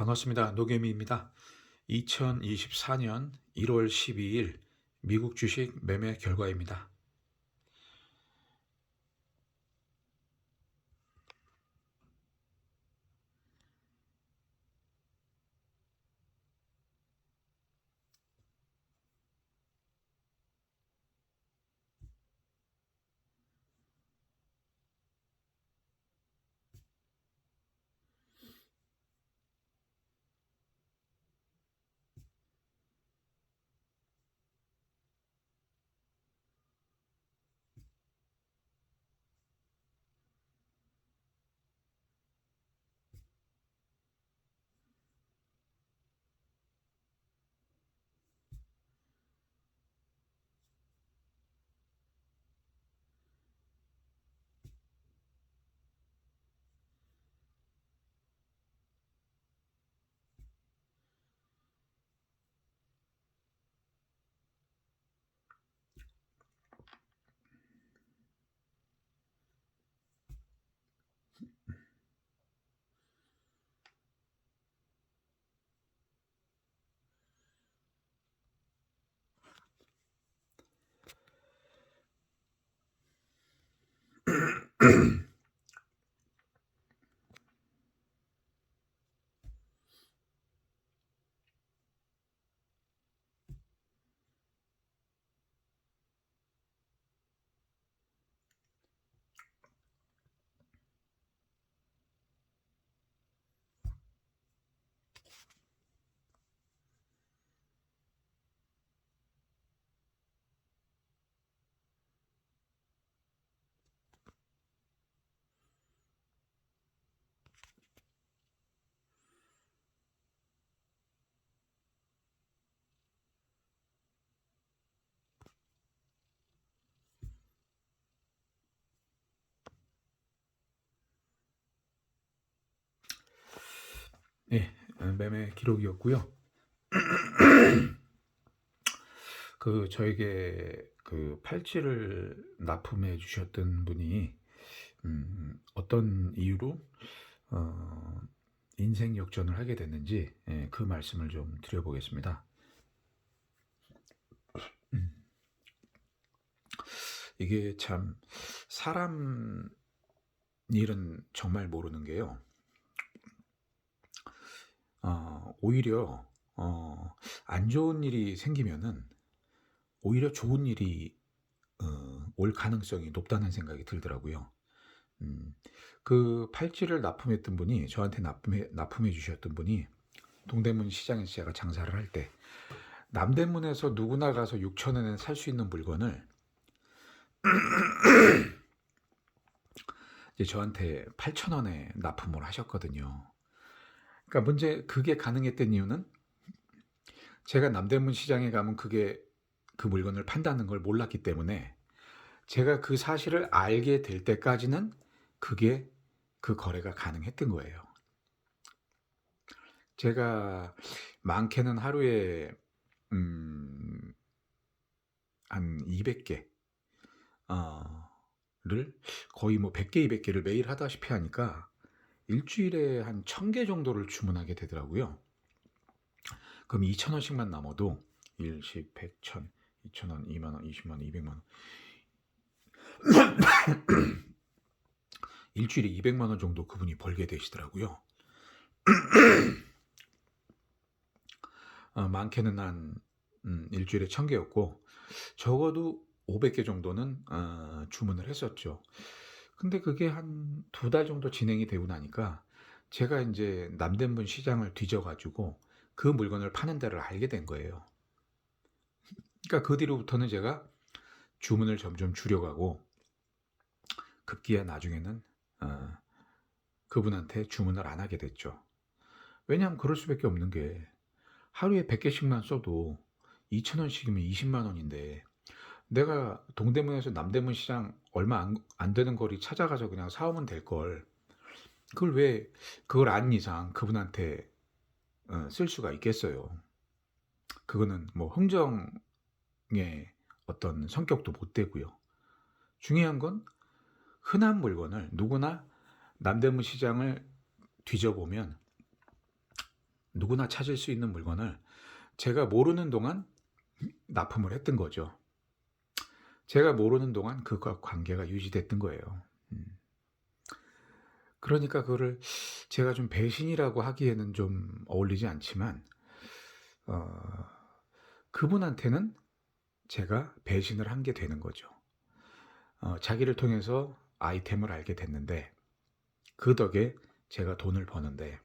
반갑습니다. 노겸이입니다. 2024년 1월 12일 미국 주식 매매 결과입니다. 네, 매매 기록이었고요. 저에게 팔찌를 납품해 주셨던 분이 어떤 이유로 인생 역전을 하게 됐는지 그 말씀을 좀 드려보겠습니다. 이게 참 사람 일은 정말 모르는 게요. 오히려 안 좋은 일이 생기면은 오히려 좋은 일이 올 가능성이 높다는 생각이 들더라고요. 그 팔찌를 납품했던 분이 저한테 납품해 주셨던 분이 동대문 시장에서 제가 장사를 할 때 남대문에서 누구나 가서 6,000원에 살 수 있는 물건을 이제 저한테 8,000원에 납품을 하셨거든요. 그러니까 문제 그게 가능했던 이유는 제가 남대문 시장에 가면 그 물건을 판다는 걸 몰랐기 때문에 제가 그 사실을 알게 될 때까지는 그 거래가 가능했던 거예요. 제가 많게는 하루에 한 200개 를 거의 뭐 100개, 200개를 매일 하다시피 하니까 일주일에 한 1000개 정도를 주문하게 되더라고요. 그럼 2,000원씩만 남아도 1, 10, 100, 1000, 2,000원, 2만원, 20만원, 200만원 일주일에 200만원 정도 그분이 벌게 되시더라고요. 많게는 한 일주일에 1000개였고 적어도 500개 정도는 주문을 했었죠. 근데 그게 한 2달 정도 진행이 되고 나니까 제가 이제 남대문 시장을 뒤져가지고 그 물건을 파는 데를 알게 된 거예요. 그러니까 그 뒤로부터는 제가 주문을 점점 줄여가고 급기야 나중에는 그분한테 주문을 안 하게 됐죠. 왜냐하면 그럴 수밖에 없는 게 하루에 100개씩만 써도 2,000원씩이면 20만 원인데 내가 동대문에서 남대문 시장 얼마 안 되는 거리 찾아가서 그냥 사오면 될 걸. 그걸 왜 그걸 아는 이상 그분한테 쓸 수가 있겠어요. 그거는 뭐 흥정의 어떤 성격도 못 되고요. 중요한 건 흔한 물건을 누구나 남대문 시장을 뒤져보면 누구나 찾을 수 있는 물건을 제가 모르는 동안 납품을 했던 거죠. 제가 모르는 동안 그과 관계가 유지됐던 거예요. 음. 그러니까 그거를 제가 좀 배신이라고 하기에는 좀 어울리지 않지만 어 그분한테는 제가 배신을 한 게 되는 거죠. 자기를 통해서 아이템을 알게 됐는데 그 덕에 제가 돈을 버는데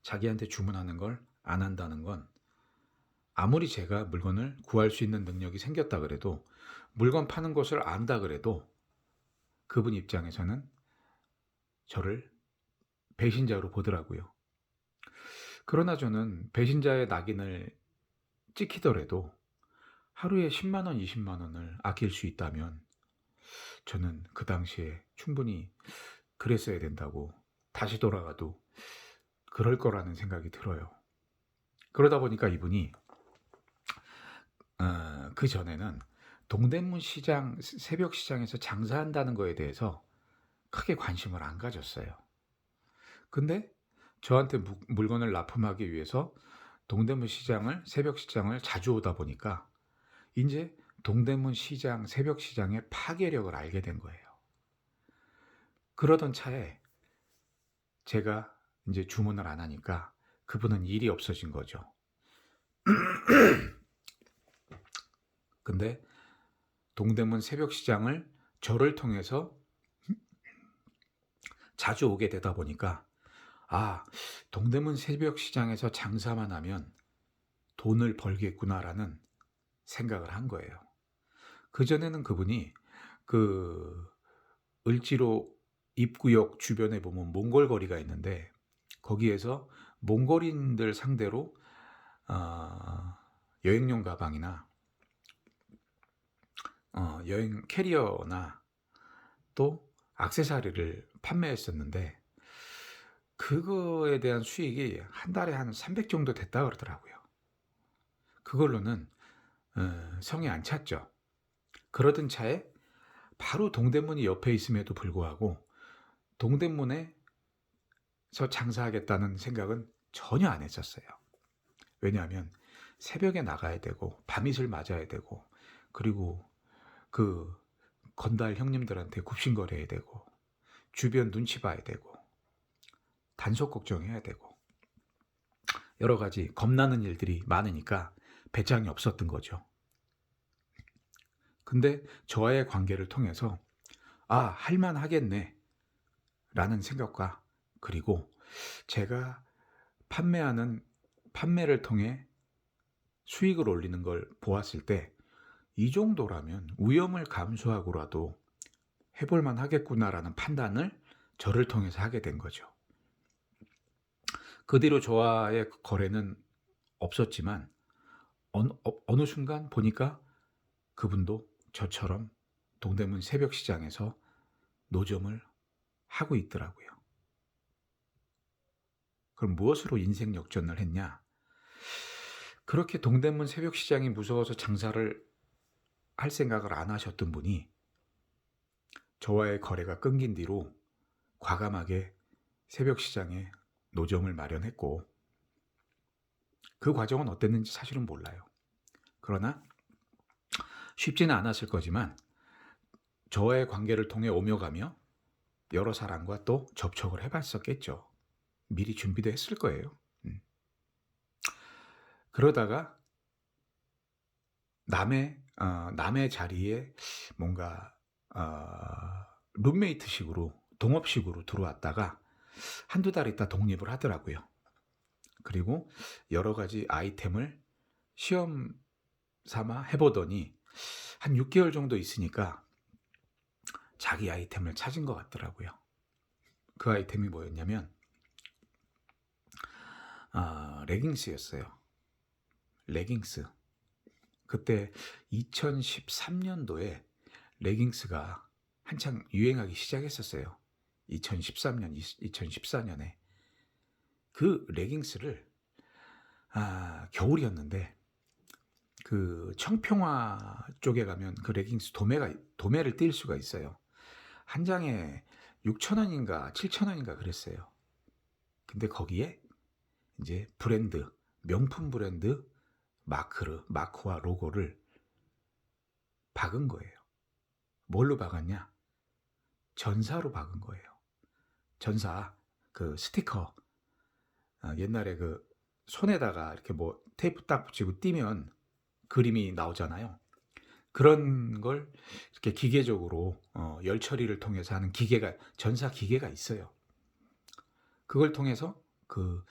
자기한테 주문하는 걸 안 한다는 건 아무리 제가 물건을 구할 수 있는 능력이 생겼다 그래도 물건 파는 것을 안다 그래도 그분 입장에서는 저를 배신자로 보더라고요. 그러나 저는 배신자의 낙인을 찍히더라도 하루에 10만 원, 20만 원을 아낄 수 있다면 저는 그 당시에 충분히 그랬어야 된다고 다시 돌아가도 그럴 거라는 생각이 들어요. 그러다 보니까 이분이 그전에는 동대문 시장, 새벽 시장에서 장사한다는 거에 대해서 크게 관심을 안 가졌어요. 근데 저한테 물건을 납품하기 위해서 동대문 시장을, 새벽 시장을 자주 오다 보니까 이제 동대문 시장, 새벽 시장의 파괴력을 알게 된 거예요. 그러던 차에 제가 이제 주문을 안 하니까 그분은 일이 없어진 거죠. 근데 동대문 새벽 시장을 저를 통해서 자주 오게 되다 보니까 동대문 새벽 시장에서 장사만 하면 돈을 벌겠구나라는 생각을 한 거예요. 그전에는 그분이 그 을지로 입구역 주변에 보면 몽골 거리가 있는데 거기에서 몽골인들 상대로 여행용 가방이나 여행 캐리어나 또 액세서리를 판매했었는데 그거에 대한 수익이 한 달에 한 300 정도 됐다 그러더라고요. 그걸로는 성에 안 찼죠. 그러던 차에 바로 동대문이 옆에 있음에도 불구하고 동대문에서 장사하겠다는 생각은 전혀 안 했었어요. 왜냐하면 새벽에 나가야 되고 밤이슬 맞아야 되고 그리고 그 건달 형님들한테 굽신거려야 되고 주변 눈치 봐야 되고 단속 걱정해야 되고 여러 가지 겁나는 일들이 많으니까 배짱이 없었던 거죠. 근데 저와의 관계를 통해서 할만하겠네 라는 생각과 그리고 제가 판매를 통해 수익을 올리는 걸 보았을 때 이 정도라면 위험을 감수하고라도 해볼만 하겠구나라는 판단을 저를 통해서 하게 된 거죠. 그 뒤로 저와의 거래는 없었지만 어느 순간 보니까 그분도 저처럼 동대문 새벽 시장에서 노점을 하고 있더라고요. 그럼 무엇으로 인생 역전을 했냐? 그렇게 동대문 새벽 시장이 무서워서 장사를 할 생각을 안 하셨던 분이 저와의 거래가 끊긴 뒤로 과감하게 새벽 시장에 노점을 마련했고 그 과정은 어땠는지 사실은 몰라요. 그러나 쉽지는 않았을 거지만 저와의 관계를 통해 오며 가며 여러 사람과 또 접촉을 해봤었겠죠. 미리 준비도 했을 거예요. 그러다가 남의 자리에 뭔가 룸메이트식으로 동업식으로 들어왔다가 한두 달 있다 독립을 하더라고요. 그리고 여러 가지 아이템을 시험 삼아 해보더니 한 6개월 정도 있으니까 자기 아이템을 찾은 것 같더라고요. 그 아이템이 뭐였냐면 레깅스였어요. 레깅스. 그때 2013년도에 레깅스가 한창 유행하기 시작했었어요. 2013년, 2014년에. 그 레깅스를 겨울이었는데 그 청평화 쪽에 가면 그 레깅스 도매를 뛸 수가 있어요. 한 장에 6,000원인가 7,000원인가 그랬어요. 근데 거기에 이제 브랜드, 명품 브랜드 마크와 로고를 박은 거예요. 뭘로 박았냐? 전사로 박은 거예요. 전사, 그 스티커. 옛날에 그 손에다가 이렇게 뭐 테이프 딱 붙이고 띄면 그림이 나오잖아요. 그런 걸 이렇게 기계적으로 열 처리를 통해서 하는 전사 기계가 있어요. 그걸 통해서 그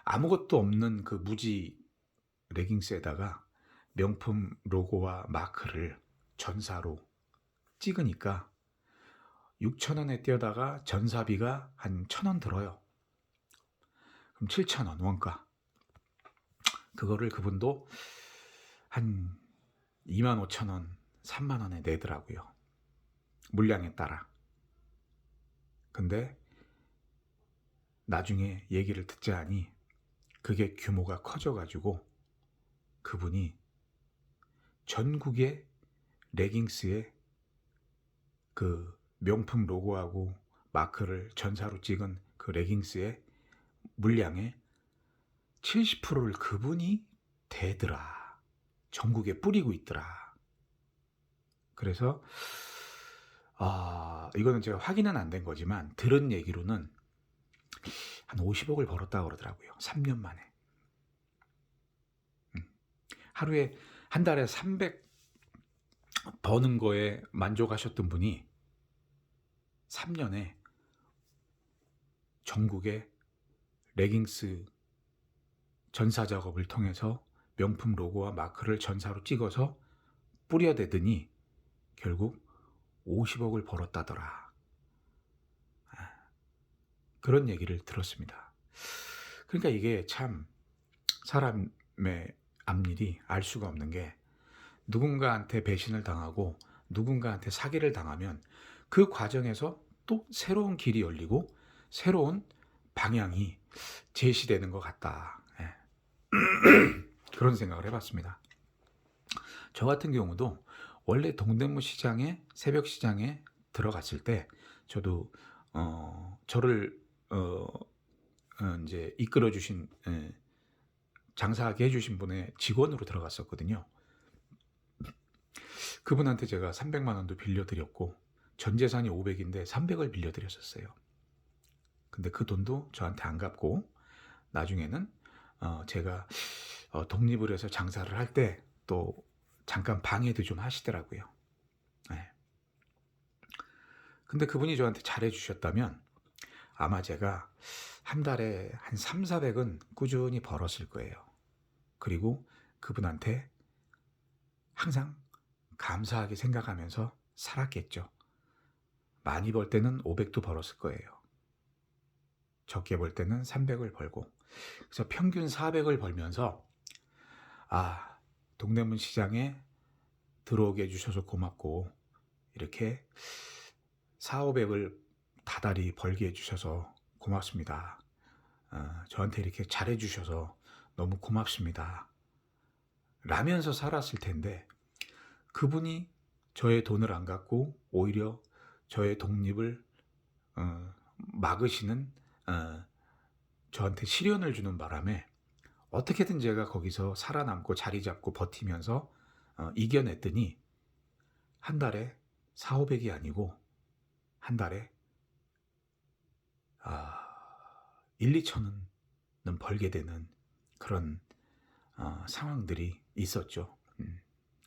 아무것도 없는 그 무지 레깅스에다가 명품 로고와 마크를 전사로 찍으니까 6,000원에 띄어다가 전사비가 한 1,000원 들어요. 그럼 7,000원 원가. 그거를 그분도 한 25,000원, 30,000원에 내더라고요. 물량에 따라. 근데 나중에 얘기를 듣자 하니 그게 규모가 커져가지고 그분이 전국의 레깅스에 그 명품 로고하고 마크를 전사로 찍은 그 레깅스의 물량의 70%를 그분이 대더라. 전국에 뿌리고 있더라. 그래서 이거는 제가 확인은 안 된 거지만 들은 얘기로는 한 50억을 벌었다고 그러더라고요. 3년 만에. 하루에 한 달에 300 버는 거에 만족하셨던 분이 3년에 전국에 레깅스 전사 작업을 통해서 명품 로고와 마크를 전사로 찍어서 뿌려대더니 결국 50억을 벌었다더라. 그런 얘기를 들었습니다. 그러니까 이게 참 사람의 앞일이 알 수가 없는 게 누군가한테 배신을 당하고 누군가한테 사기를 당하면 그 과정에서 또 새로운 길이 열리고 새로운 방향이 제시되는 것 같다. 그런 생각을 해봤습니다. 저 같은 경우도 원래 동대문 시장에 새벽 시장에 들어갔을 때 저도 저를 이제 이끌어 주신 장사하게 해주신 분의 직원으로 들어갔었거든요. 그분한테 제가 300만 원도 빌려드렸고 전 재산이 500인데 300을 빌려드렸었어요. 근데 그 돈도 저한테 안 갚고 나중에는 제가 독립을 해서 장사를 할 때 또 잠깐 방해도 좀 하시더라고요. 네. 근데 그분이 저한테 잘해주셨다면 아마 제가 한 달에 한 3, 400은 꾸준히 벌었을 거예요. 그리고 그분한테 항상 감사하게 생각하면서 살았겠죠. 많이 벌 때는 500도 벌었을 거예요. 적게 벌 때는 300을 벌고. 그래서 평균 400을 벌면서 동대문 시장에 들어오게 해주셔서 고맙고 이렇게 4,500을 다달이 벌게 해주셔서 고맙습니다. 저한테 이렇게 잘해주셔서 너무 고맙습니다. 라면서 살았을 텐데 그분이 저의 돈을 안 갖고 오히려 저의 독립을 막으시는 저한테 시련을 주는 바람에 어떻게든 제가 거기서 살아남고 자리 잡고 버티면서 이겨냈더니 한 달에 4,500이 아니고 한 달에 1, 2천원은 벌게 되는 그런 상황들이 있었죠.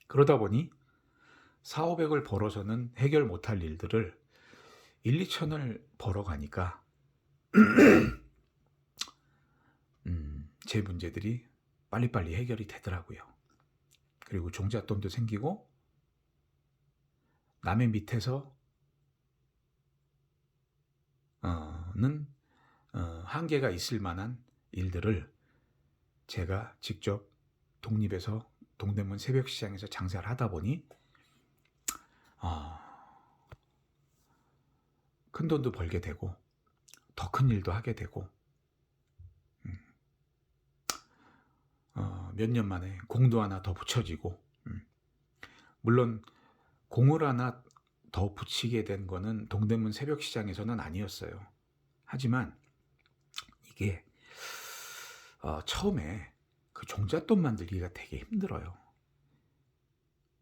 그러다 보니 4,500을 벌어서는 해결 못할 일들을 1, 2천을 벌어가니까 제 문제들이 빨리빨리 해결이 되더라고요. 그리고 종잣돈도 생기고 남의 밑에서 는 한계가 있을 만한 일들을 제가 직접 독립해서 동대문 새벽시장에서 장사를 하다 보니 큰 돈도 벌게 되고 더 큰 일도 하게 되고 몇 년 만에 공도 하나 더 붙여지고 물론 공을 하나 더 붙이게 된 거는 동대문 새벽시장에서는 아니었어요. 하지만 이게 처음에 그 종잣돈 만들기가 되게 힘들어요.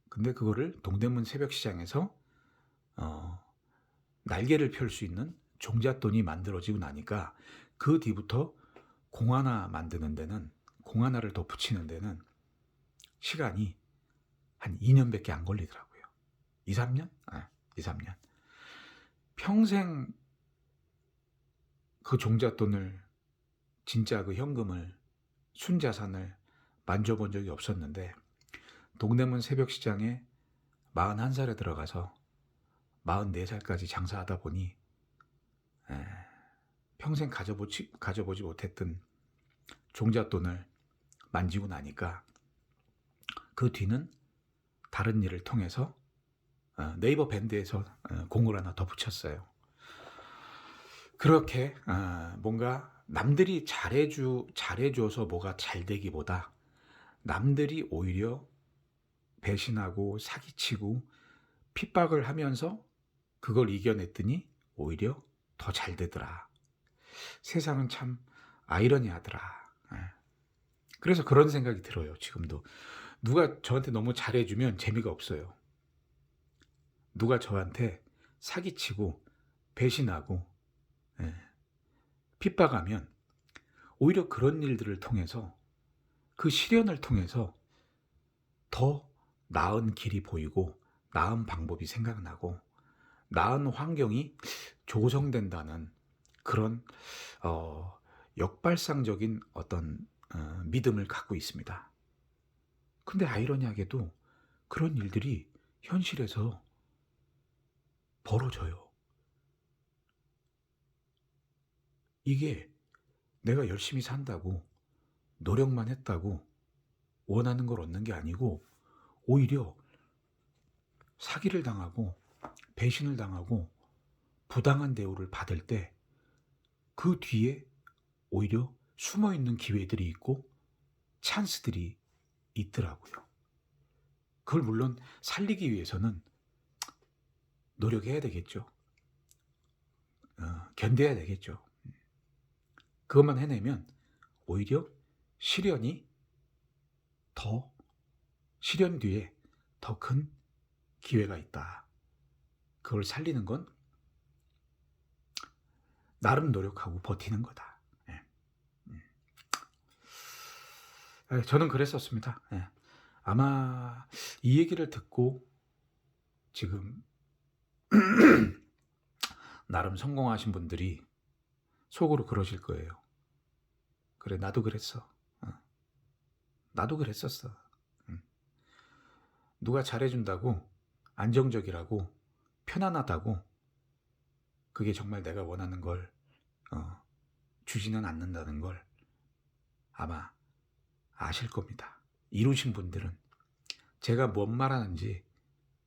근데 그거를 동대문 새벽시장에서 날개를 펼 수 있는 종잣돈이 만들어지고 나니까 그 뒤부터 공 하나 만드는 데는, 공 하나를 더 붙이는 데는 시간이 한 2년밖에 안 걸리더라고요. 2, 3년? 2, 3년. 평생 그 종잣돈을, 진짜 그 현금을, 순자산을 만져본 적이 없었는데 동대문 새벽시장에 41살에 들어가서 44살까지 장사하다 보니 평생 가져보지 못했던 종잣돈을 만지고 나니까 그 뒤는 다른 일을 통해서 네이버 밴드에서 공을 하나 더 붙였어요. 그렇게 뭔가 남들이 잘해줘서 뭐가 잘 되기보다 남들이 오히려 배신하고 사기치고 핍박을 하면서 그걸 이겨냈더니 오히려 더 잘 되더라. 세상은 참 아이러니하더라. 그래서 그런 생각이 들어요. 지금도 누가 저한테 너무 잘해주면 재미가 없어요. 누가 저한테 사기치고 배신하고 핍박하면 오히려 그런 일들을 통해서, 그 시련을 통해서 더 나은 길이 보이고 나은 방법이 생각나고 나은 환경이 조성된다는 그런 역발상적인 어떤 믿음을 갖고 있습니다. 근데 아이러니하게도 그런 일들이 현실에서 벌어져요. 이게 내가 열심히 산다고, 노력만 했다고 원하는 걸 얻는 게 아니고 오히려 사기를 당하고 배신을 당하고 부당한 대우를 받을 때 그 뒤에 오히려 숨어있는 기회들이 있고 찬스들이 있더라고요. 그걸 물론 살리기 위해서는 노력해야 되겠죠. 견뎌야 되겠죠. 그것만 해내면 오히려 시련 뒤에 더 큰 기회가 있다. 그걸 살리는 건 나름 노력하고 버티는 거다. 저는 그랬었습니다. 아마 이 얘기를 듣고 지금 나름 성공하신 분들이 속으로 그러실 거예요. 그래, 나도 그랬어. 나도 그랬었어. 누가 잘해준다고, 안정적이라고, 편안하다고, 그게 정말 내가 원하는 걸 주지는 않는다는 걸 아마 아실 겁니다. 이루신 분들은 제가 뭔 말하는지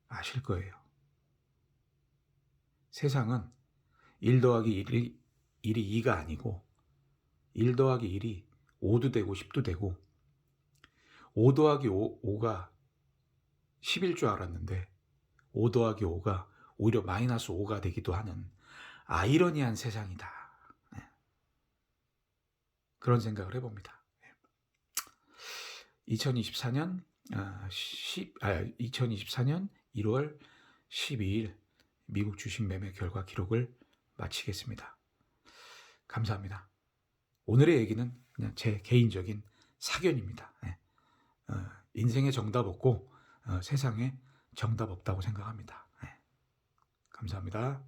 아실 거예요. 세상은 1 더하기 1이 2가 아니고 1 더하기 1이 5도 되고 10도 되고 5 더하기 5가 10일 줄 알았는데 5 더하기 5가 오히려 마이너스 5가 되기도 하는 아이러니한 세상이다. 그런 생각을 해봅니다. 2024년 1월 12일 미국 주식 매매 결과 기록을 마치겠습니다. 감사합니다. 오늘의 얘기는 그냥 제 개인적인 사견입니다. 인생에 정답 없고 세상에 정답 없다고 생각합니다. 감사합니다.